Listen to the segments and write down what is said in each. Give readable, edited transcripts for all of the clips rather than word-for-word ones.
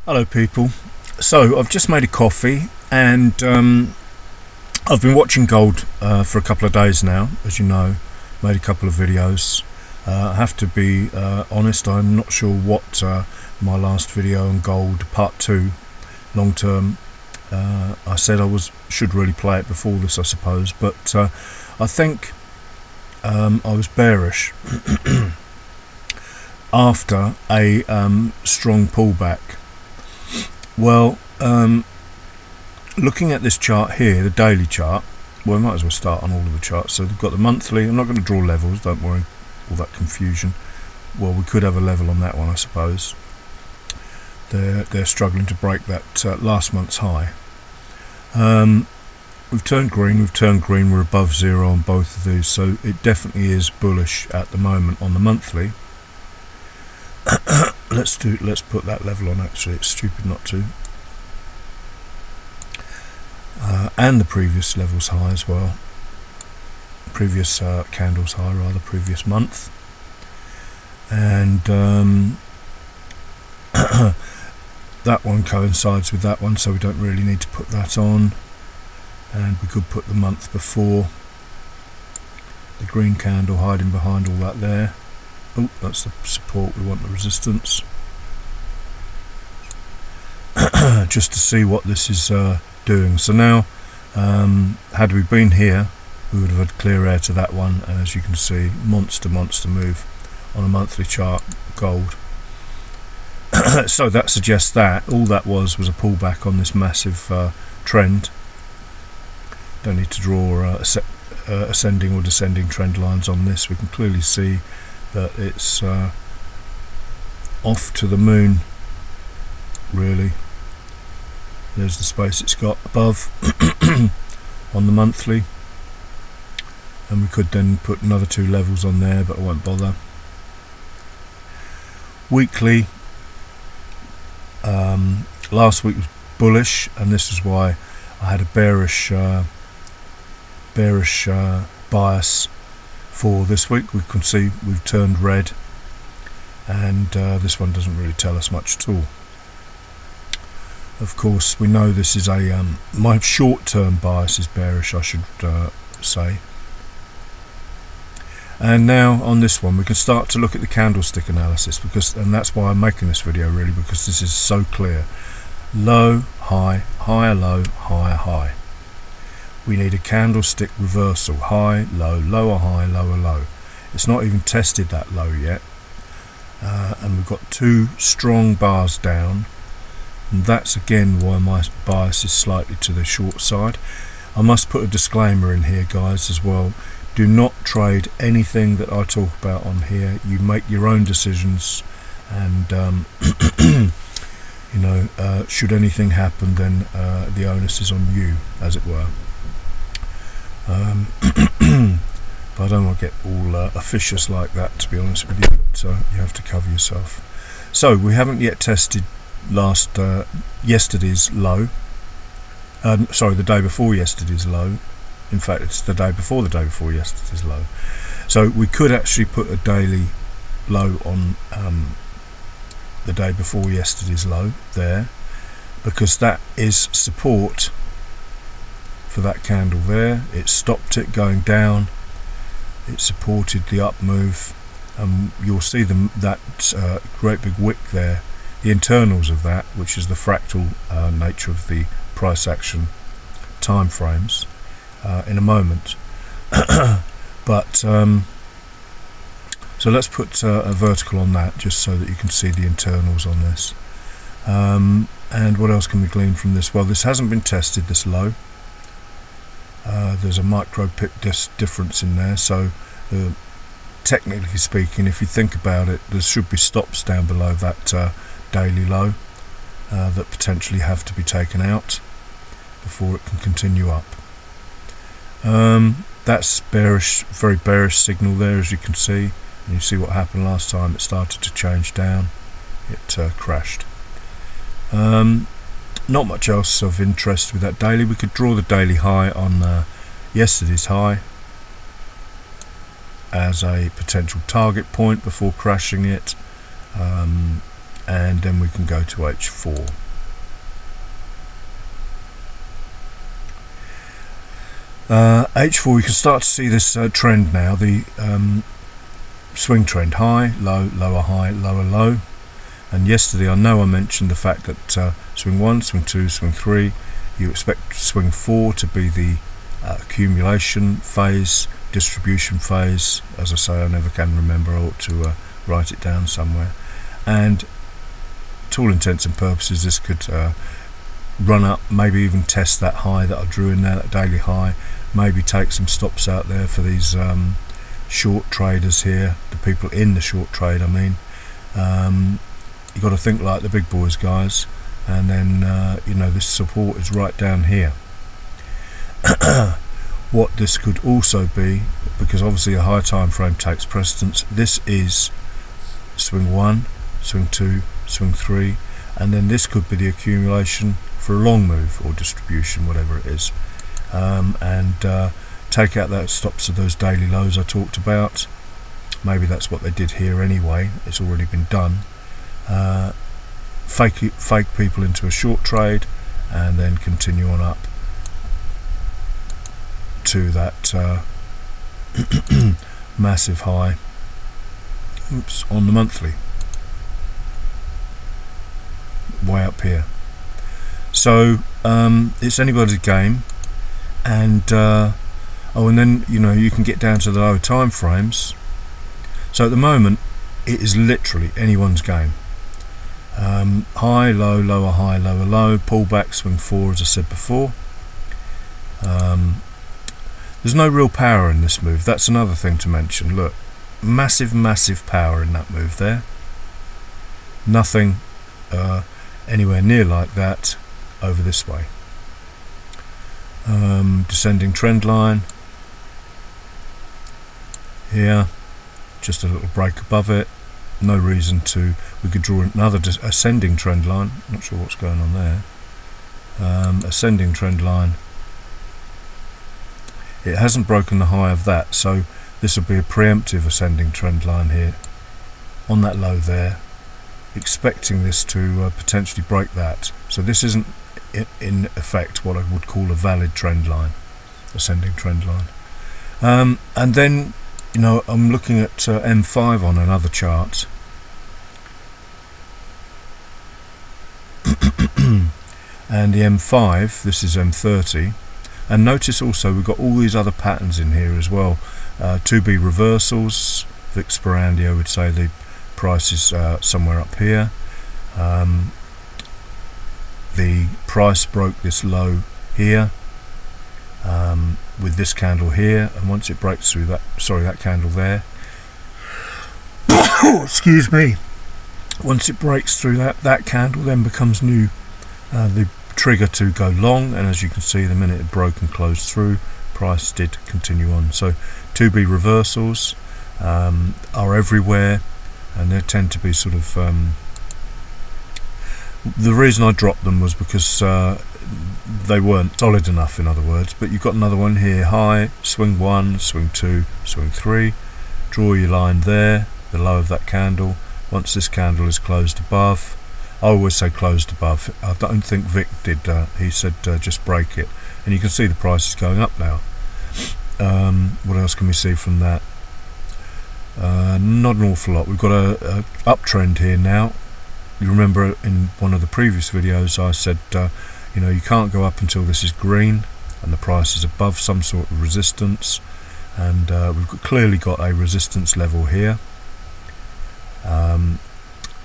Hello people. So I've just made a coffee and I've been watching gold for a couple of days now, as you know. Made a couple of videos. I have to be honest, I'm not sure what my last video on gold part 2 long term, I said should really play it before this, I suppose, but I think I was bearish after a strong pullback. Well, looking at this chart here, the daily chart, well, we might as well start on all of the charts. So we've got the monthly. I'm not going to draw levels, don't worry, all that confusion. Well, we could have a level on that one, I suppose. They're struggling to break that last month's high. We've turned green, we're above zero on both of these, so it definitely is bullish at the moment on the monthly. Let's put that level on. Actually, it's stupid not to. And the previous level's high as well. Previous candle's high, rather, previous month. And that one coincides with that one, so we don't really need to put that on. And we could put the month before. The green candle hiding behind all that there. Oh, that's the support, we want the resistance. Just to see what this is doing. So now, had we been here, we would have had clear air to that one, and as you can see, monster move on a monthly chart, gold. So that suggests that all that was a pullback on this massive trend. Don't need to draw ascending or descending trend lines on this. We can clearly see that it's off to the moon, really. There's the space it's got above on the monthly, and we could then put another 2 levels on there, but I won't bother. Weekly, last week was bullish, and this is why I had a bearish bias for this week. We can see we've turned red, and this one doesn't really tell us much at all. Of course, we know this is a my short-term bias is bearish, I should say. And now on this one we can start to look at the candlestick analysis, and that's why I'm making this video, really, because this is so clear. Low, high, higher low, higher high. We need a candlestick reversal. High, low, lower high, lower low. It's not even tested that low yet. And we've got 2 strong bars down. And that's again why my bias is slightly to the short side. I must put a disclaimer in here, guys, as well. Do not trade anything that I talk about on here. You make your own decisions, and you know, should anything happen, then the onus is on you, as it were. But I don't want to get all officious like that, to be honest with you, but you have to cover yourself. So we haven't yet tested yesterday's low. Sorry, the day before yesterday's low. In fact, it's the day before yesterday's low. So we could actually put a daily low on the day before yesterday's low there, because that is support for that candle there. It stopped it going down, it supported the up move, and you'll see that great big wick there, the internals of that, which is the fractal nature of the price action time frames, in a moment. But so let's put a vertical on that, just so that you can see the internals on this. And what else can we glean from this? Well, this hasn't been tested, this low. There's a micro pip difference in there, so technically speaking, if you think about it, there should be stops down below that daily low that potentially have to be taken out before it can continue up. That's bearish, very bearish signal there, as you can see. And you see what happened last time. It started to change down, it crashed. Not much else of interest with that daily. We could draw the daily high on yesterday's high as a potential target point before crashing it. and then we can go to H4. H4, we can start to see this trend now, the swing trend, high, low, lower, high, lower, low. And yesterday I know I mentioned the fact that swing 1, swing 2, swing 3, you expect swing 4 to be the accumulation phase, distribution phase. As I say, I never can remember, I ought to write it down somewhere. And to all intents and purposes, this could run up, maybe even test that high that I drew in there, that daily high, maybe take some stops out there for these short traders here, the people in the short trade, I mean. You've got to think like the big boys, guys, and then you know, this support is right down here. What this could also be, because obviously a high time frame takes precedence, this is swing 1, swing 2, swing 3, and then this could be the accumulation for a long move or distribution, whatever it is, and take out those stops of those daily lows I talked about. Maybe that's what they did here anyway, it's already been done. Fake people into a short trade and then continue on up to that massive high, oops, on the monthly, way up here. So it's anybody's game, and oh, and then you know, you can get down to the lower time frames. So at the moment it is literally anyone's game. High, low, lower, high, lower, low, pullback, swing 4, as I said before. There's no real power in this move, that's another thing to mention. Look, massive power in that move there. Nothing anywhere near like that over this way. Descending trend line here, just a little break above it. No reason to, we could draw another ascending trend line, not sure what's going on there. Ascending trend line, it hasn't broken the high of that, so this will be a preemptive ascending trend line here on that low there, expecting this to potentially break that. So this isn't in effect what I would call a valid trend line, ascending trend line. And then, you know, I'm looking at M5 on another chart. And the M5, this is M30, and notice also we've got all these other patterns in here as well. 2B reversals, Vic Sperandio would say the price is somewhere up here. The price broke this low here with this candle here, and once it breaks through that, sorry, that candle there, excuse me, once it breaks through that candle then becomes new, the trigger to go long, and as you can see, the minute it broke and closed through, price did continue on. So 2B reversals are everywhere, and they tend to be sort of the reason I dropped them was because they weren't solid enough, in other words. But you've got another one here, high, swing 1, swing 2, swing 3, draw your line there, the low of that candle. Once this candle is closed above, I always say closed above, I don't think Vic did, he said just break it, and you can see the price is going up now. What else can we see from that? Not an awful lot. We've got a uptrend here now. You remember in one of the previous videos I said you know, you can't go up until this is green and the price is above some sort of resistance, and we've clearly got a resistance level here.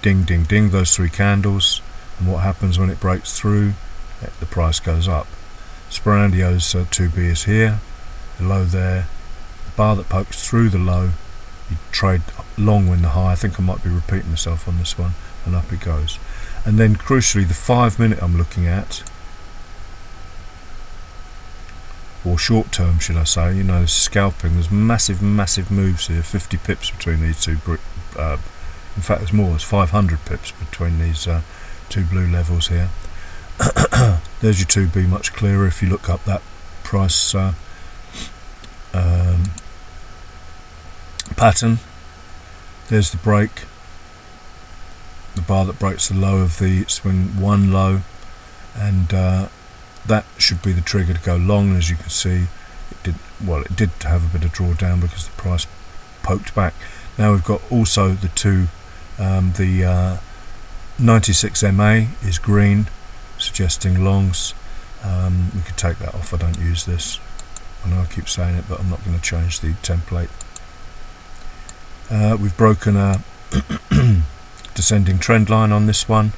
Ding ding ding, those 3 candles, and what happens when it breaks through? The price goes up. Sperandio's 2B is here, the low there, the bar that pokes through the low, you trade long when the high. I think I might be repeating myself on this one, and up it goes. And then crucially, the 5 minute I'm looking at, or short term should I say, you know, scalping, there's massive moves here, 50 pips between these two, in fact there's more, there's 500 pips between these two blue levels here. There's your 2B much clearer if you look up that price pattern. There's the break, the bar that breaks the low of the swing 1 low, and that should be the trigger to go long. As you can see, it did have a bit of drawdown because the price poked back. Now we've got also the two, the 96 MA is green, suggesting longs. We could take that off. I don't use this. I know I keep saying it, but I'm not going to change the template. We've broken a descending trend line on this one.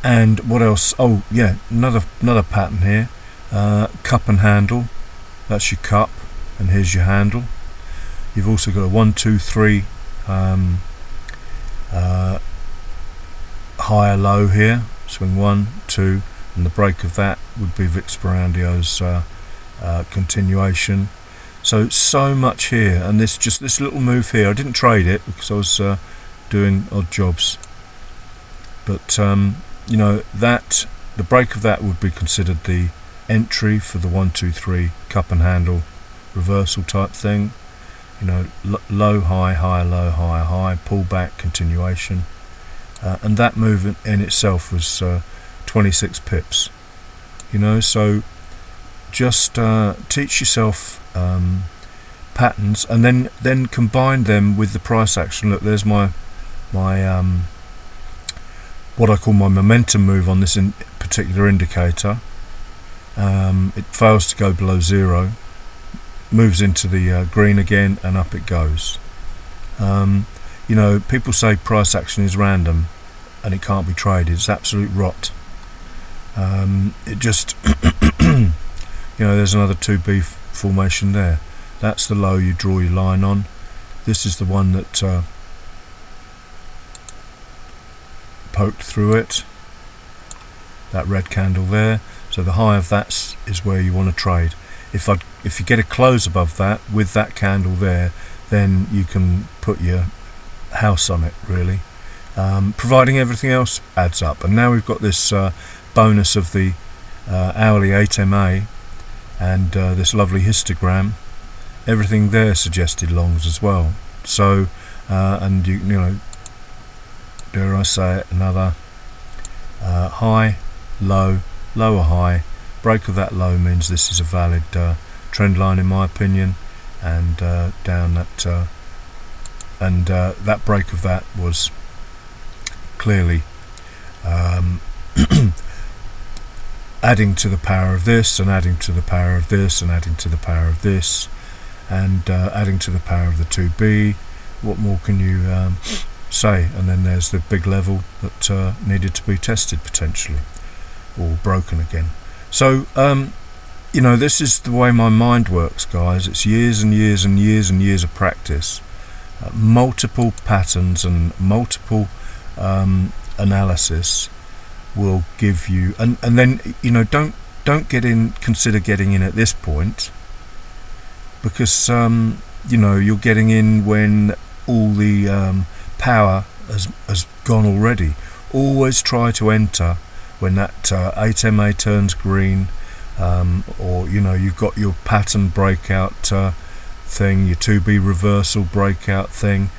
And what else? Oh yeah, another pattern here. Cup and handle. That's your cup, and here's your handle. You've also got a 1, 2, 3 higher low here. Swing 1, 2, and the break of that would be Vix Barandio's continuation. So much here, and this little move here. I didn't trade it because I was doing odd jobs, but you know, that the break of that would be considered the entry for the 1, 2, 3 cup and handle reversal type thing. You know, low, high, higher, low, higher, high, pull back, continuation, and that movement in itself was 26 pips. You know, so just teach yourself patterns, and then combine them with the price action. Look, there's my what I call my momentum move on this particular indicator. It fails to go below 0, moves into the green again, and up it goes. You know, people say price action is random and it can't be traded. It's absolute rot. It just you know, there's another 2B formation there. That's the low you draw your line on. This is the one that poked through it, that red candle there. So the high of that is where you want to trade. If you get a close above that with that candle there, then you can put your house on it, really, providing everything else adds up. And now we've got this bonus of the hourly 8 MA and this lovely histogram. Everything there suggested longs as well. So and you know, dare I say it, another high, low, lower high. Break of that low means this is a valid trend line in my opinion, and down that that break of that was clearly adding to the power of this, and adding to the power of this, and adding to the power of this, and adding to the power of the 2B. What more can you say? And then there's the big level that needed to be tested potentially, or broken again. So you know, this is the way my mind works, guys. It's years and years and years and years of practice, multiple patterns and multiple analysis will give you, and then, you know, don't consider getting in at this point, because you know, you're getting in when all the power has gone already. Always try to enter when that 8 MA turns green, or you know, you've got your pattern breakout thing, your 2B reversal breakout thing.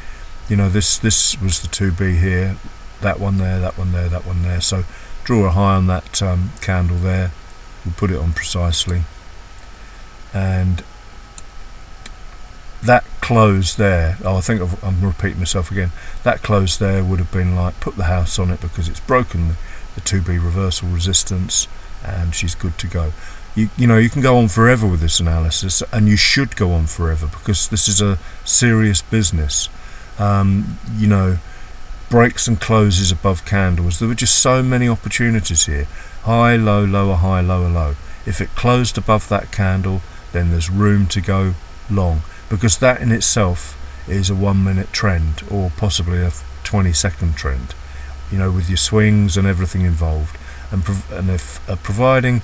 You know, this was the 2B here, that one there, that one there, that one there. So draw a high on that candle there. We'll put it on precisely, and that close there, oh, I think I'm repeating myself again, that close there would have been like, put the house on it, because it's broken the 2B reversal resistance and she's good to go. You know, you can go on forever with this analysis, and you should go on forever, because this is a serious business. You know, breaks and closes above candles, there were just so many opportunities here. High, low, lower, high, lower, low. If it closed above that candle, then there's room to go long, because that in itself is a 1 minute trend, or possibly a 20-second trend, you know, with your swings and everything involved. And if providing,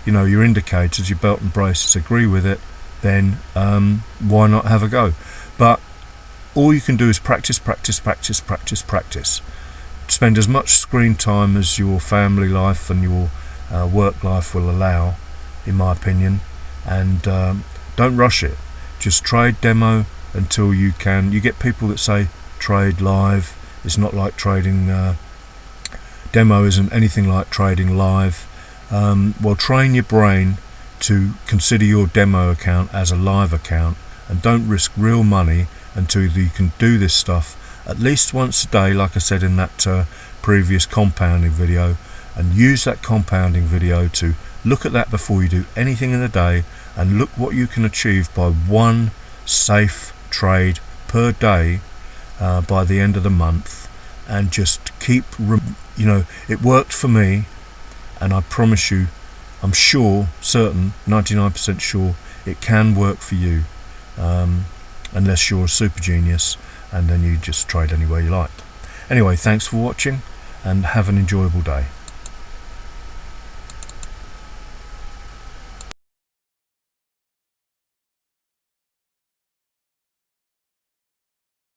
you know, your indicators, your belt and braces agree with it, then why not have a go? But all you can do is practice, practice, practice, practice, practice. Spend as much screen time as your family life and your work life will allow, in my opinion, and don't rush it. Just trade demo until you can. You get people that say trade live. It's not like trading demo isn't anything like trading live. Well, train your brain to consider your demo account as a live account, and don't risk real money until you can do this stuff at least once a day, like I said in that previous compounding video. And use that compounding video to look at that before you do anything in the day, and look what you can achieve by one safe trade per day by the end of the month. And just keep, it worked for me, and I promise you, I'm sure, certain, 99% sure, it can work for you, unless you're a super genius and then you just trade anywhere you like. Anyway, thanks for watching and have an enjoyable day.